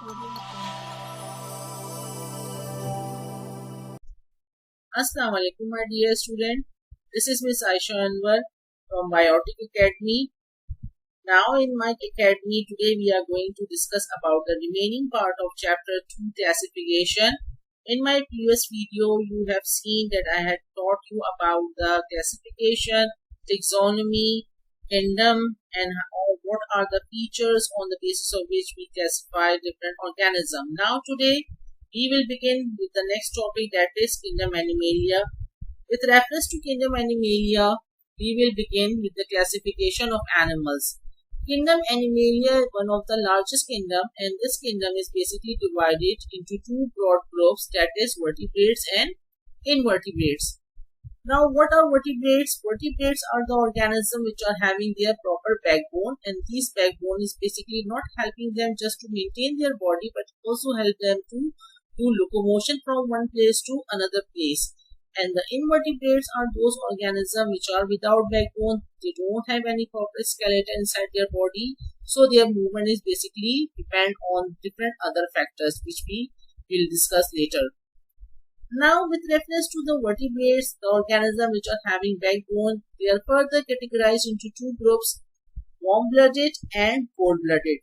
Assalamu alaikum, my dear student. This is Miss Aisha Anwar from Biotic Academy. Now in my academy today we are going to discuss about the remaining part of chapter 2 classification. In my previous video you have seen that I had taught you about the classification, taxonomy, kingdom and what are the features on the basis of which we classify different organisms. Now today we will begin with the next topic, that is kingdom Animalia. With reference to kingdom Animalia, we will begin with the classification of animals. Kingdom Animalia is one of the largest kingdom, and this kingdom is basically divided into two broad groups, that is vertebrates and invertebrates. Now what are vertebrates? Vertebrates are the organisms which are having their proper backbone, and this backbone is basically not helping them just to maintain their body but also help them to do locomotion from one place to another place. And the invertebrates are those organisms which are without backbone. They don't have any proper skeleton inside their body, so their movement is basically depend on different other factors which we will discuss later. Now with reference to the vertebrates, the organisms which are having backbone, they are further categorized into two groups, warm-blooded and cold-blooded.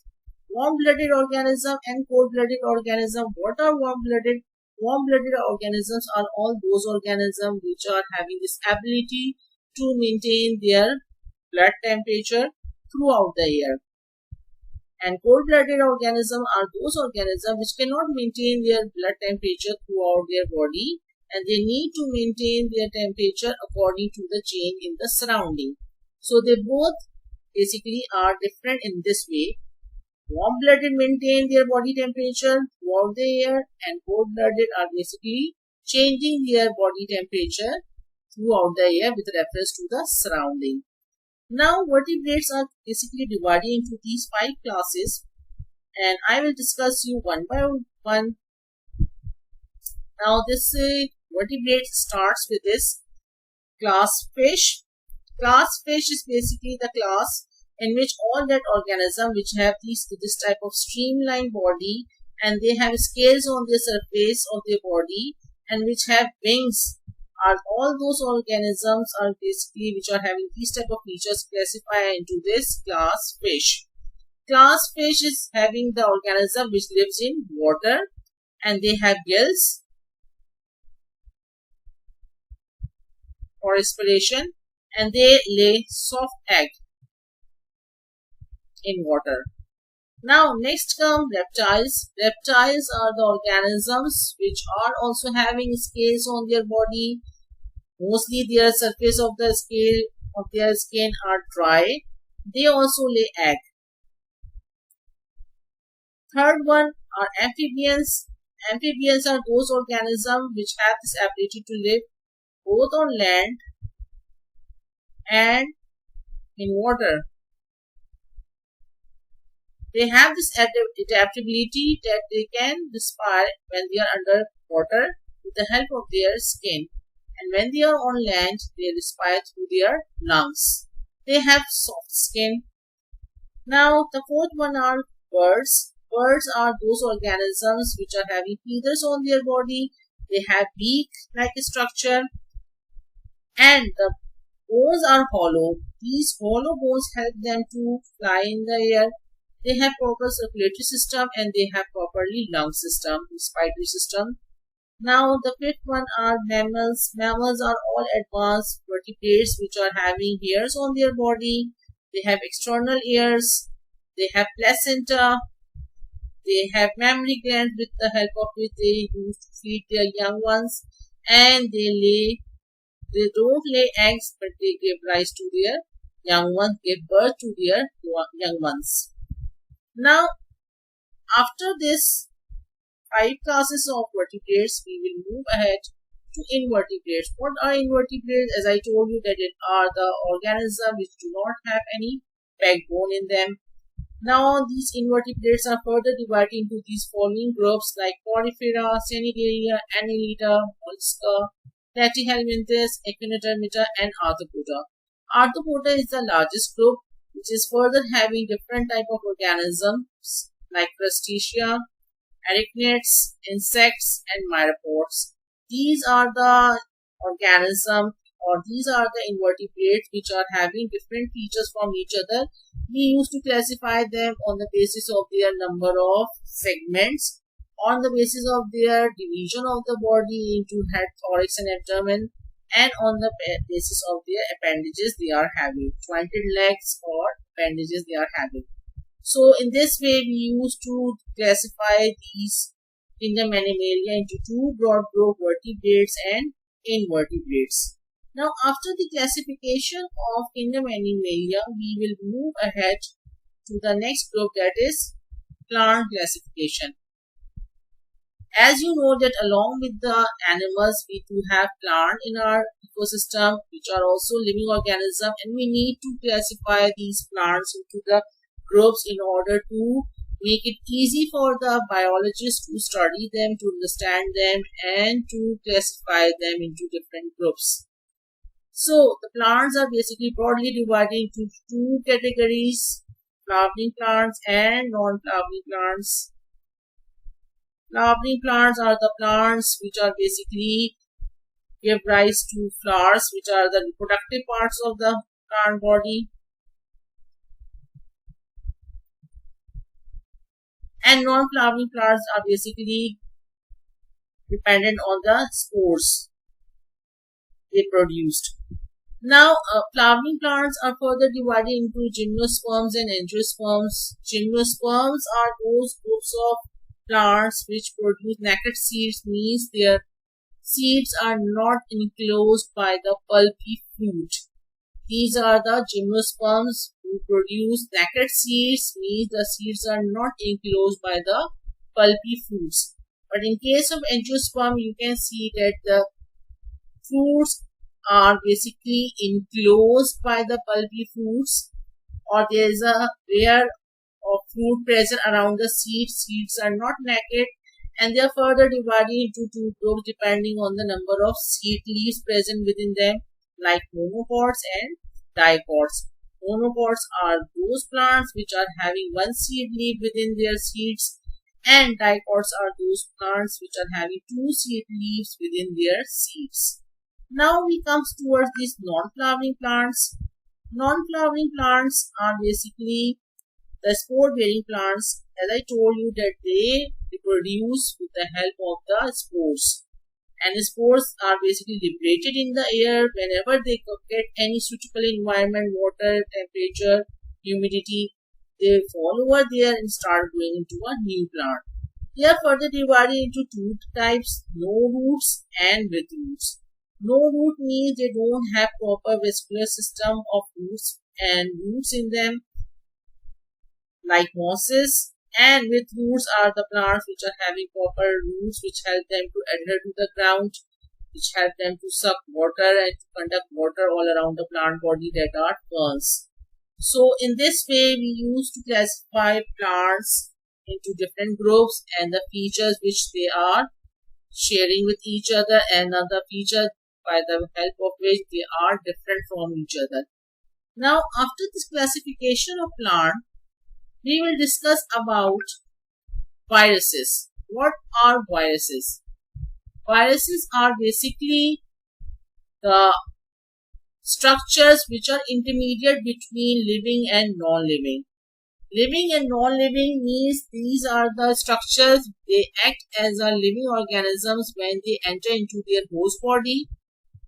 Warm-blooded organism and cold-blooded organism. What are warm-blooded? Warm-blooded organisms are all those organisms which are having this ability to maintain their blood temperature throughout the year. And cold-blooded organisms are those organisms which cannot maintain their blood temperature throughout their body, and they need to maintain their temperature according to the change in the surrounding. So they both basically are different in this way. Warm-blooded maintain their body temperature throughout the year, and cold-blooded are basically changing their body temperature throughout the year with reference to the surrounding. Now vertebrates are basically divided into these 5 classes, and I will discuss you one by one. Now this vertebrate starts with this class fish. Class fish is basically the class in which all that organism which have this type of streamlined body, and they have scales on the surface of their body and which have wings, are all those organisms are basically which are having these type of features classified into this class fish. Class fish is having the organism which lives in water, and they have gills for respiration, and they lay soft egg in water. Now next come reptiles. Reptiles are the organisms which are also having scales on their body. Mostly their surface of the scale of their skin are dry. They also lay egg. Third one are amphibians. Amphibians are those organisms which have this ability to live both on land and in water. They have this adaptability that they can respire when they are under water with the help of their skin, and when they are on land they respire through their lungs. They have soft skin. Now the fourth one are birds. Birds are those organisms which are having feathers on their body. They have beak like structure, and the bones are hollow. These hollow bones help them to fly in the air. They have proper circulatory system, and they have properly lung system, respiratory system. Now the fifth one are mammals. Mammals are all advanced vertebrates which are having hairs on their body. They have external ears. They have placenta. They have mammary glands with the help of which they use to feed their young ones, and they don't lay eggs, but they give rise to their young ones, give birth to their young ones. Now, after this 5 classes of vertebrates, we will move ahead to invertebrates. What are invertebrates? As I told you, that it are the organisms which do not have any backbone in them. Now, these invertebrates are further divided into these following groups like Porifera, Cnidaria, Annelida, Mollusca, Platyhelminthes, Echinodermata, and Arthropoda. Arthropoda is the largest group, which is further having different type of organisms like Crustacea, arachnids, insects, and myriapods. These are the organisms, or these are the invertebrates which are having different features from each other. We used to classify them on the basis of their number of segments, on the basis of their division of the body into head, thorax, and abdomen, and on the basis of their appendages they are having, jointed legs or appendages they are having. So in this way we used to classify these kingdom Animalia into two broad group, vertebrates and invertebrates. Now after the classification of kingdom Animalia, we will move ahead to the next group, that is plant classification. As you know that along with the animals, we do have plant in our ecosystem which are also living organisms, and we need to classify these plants into the groups in order to make it easy for the biologists to study them, to understand them, and to classify them into different groups. So the plants are basically broadly divided into two categories: flowering plants and non-flowering plants. Flowering plants are the plants which are basically give rise to flowers, which are the reproductive parts of the plant body. And non-flowering plants are basically dependent on the spores they produced. Now, flowering plants are further divided into gymnosperms and angiosperms. Gymnosperms are those groups of plants which produce naked seeds, means their seeds are not enclosed by the pulpy fruit. These are the gymnosperms who produce naked seeds, means the seeds are not enclosed by the pulpy fruits. But in case of angiosperm, you can see that the fruits are basically enclosed by the pulpy fruits, or there is a layer of fruit present around the seeds. Seeds are not naked, and they are further divided into two groups depending on the number of seed leaves present within them, like monopods and dicots. Monopods are those plants which are having one seed leaf within their seeds, and dicots are those plants which are having two seed leaves within their seeds. Now we come towards these non-flowering plants. Non-flowering plants are basically the spore-bearing plants. As I told you that they reproduce with the help of the spores. And the spores are basically liberated in the air whenever they get any suitable environment, water, temperature, humidity. They fall over there and start growing into a new plant. They are further divided into two types: no roots and with roots. No root means they don't have proper vascular system of roots and roots in them, like mosses. And with roots are the plants which are having proper roots which help them to adhere to the ground, which help them to suck water and to conduct water all around the plant body, that are ferns. So in this way we used to classify plants into different groups and the features which they are sharing with each other, and other features by the help of which they are different from each other. Now after this classification of plant, we will discuss about viruses. What are viruses? Viruses are basically the structures which are intermediate between living and non-living. Living and non-living means these are the structures, they act as a living organisms when they enter into their host body,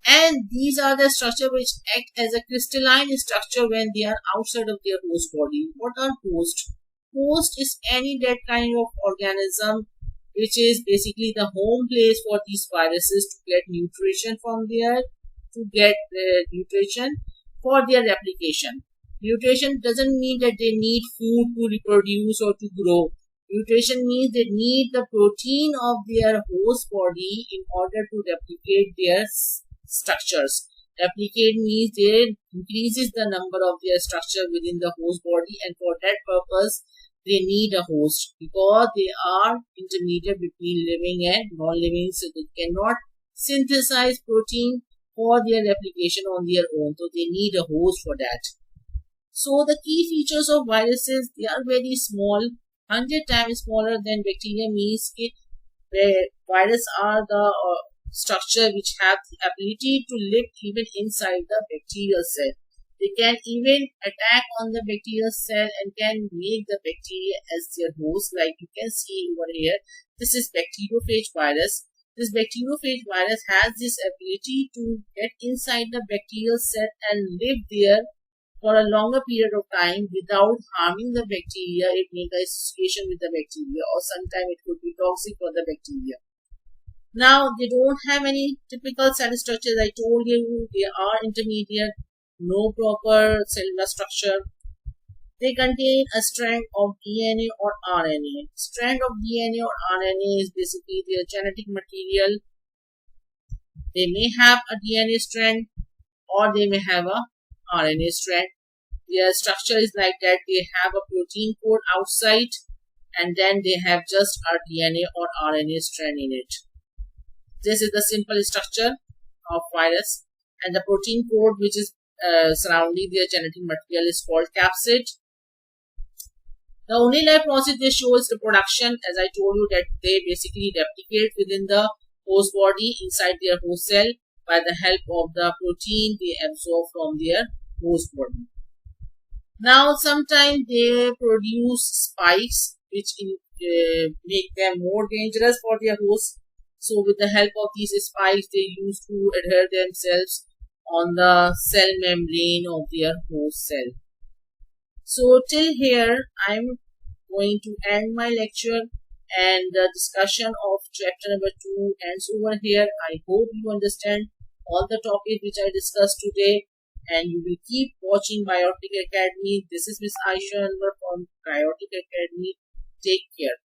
and these are the structure which act as a crystalline structure when they are outside of their host body. What are host? Host is any that kind of organism which is basically the home place for these viruses to get nutrition from there, to get nutrition for their replication. Nutrition doesn't mean that they need food to reproduce or to grow. Nutrition means they need the protein of their host body in order to replicate their structures. Replicate means they increases the number of their structure within the host body, and for that purpose they need a host, because they are intermediate between living and non-living, so they cannot synthesize protein for their replication on their own, so they need a host for that. So the key features of viruses, they are very small, 100 times smaller than bacteria means the virus are the structure which have the ability to live even inside the bacterial cell. They can even attack on the bacterial cell and can make the bacteria as their host, like you can see over here. This is bacteriophage virus. This bacteriophage virus has this ability to get inside the bacterial cell and live there for a longer period of time without harming the bacteria. It may be association with the bacteria, or sometimes it could be toxic for the bacteria. Now, they don't have any typical cell structures. I told you they are intermediate, no proper cellular structure. They contain a strand of DNA or RNA. Strand of DNA or RNA is basically their genetic material. They may have a DNA strand or they may have a RNA strand. Their structure is like that. They have a protein code outside and then they have just a DNA or RNA strand in it. This is the simple structure of virus, and the protein code which is surrounding their genetic material is called capsid. The only life process they show is reproduction. As I told you that they basically replicate within the host body inside their host cell by the help of the protein they absorb from their host body. Now sometimes they produce spikes which make them more dangerous for their host. So with the help of these spikes they use to adhere themselves on the cell membrane of their host cell. So till here I am going to end my lecture, and the discussion of chapter number 2 ends over here. I hope you understand all the topics which I discussed today, and you will keep watching Biotic Academy. This is Miss Aisha Anwar from Biotic Academy. Take care.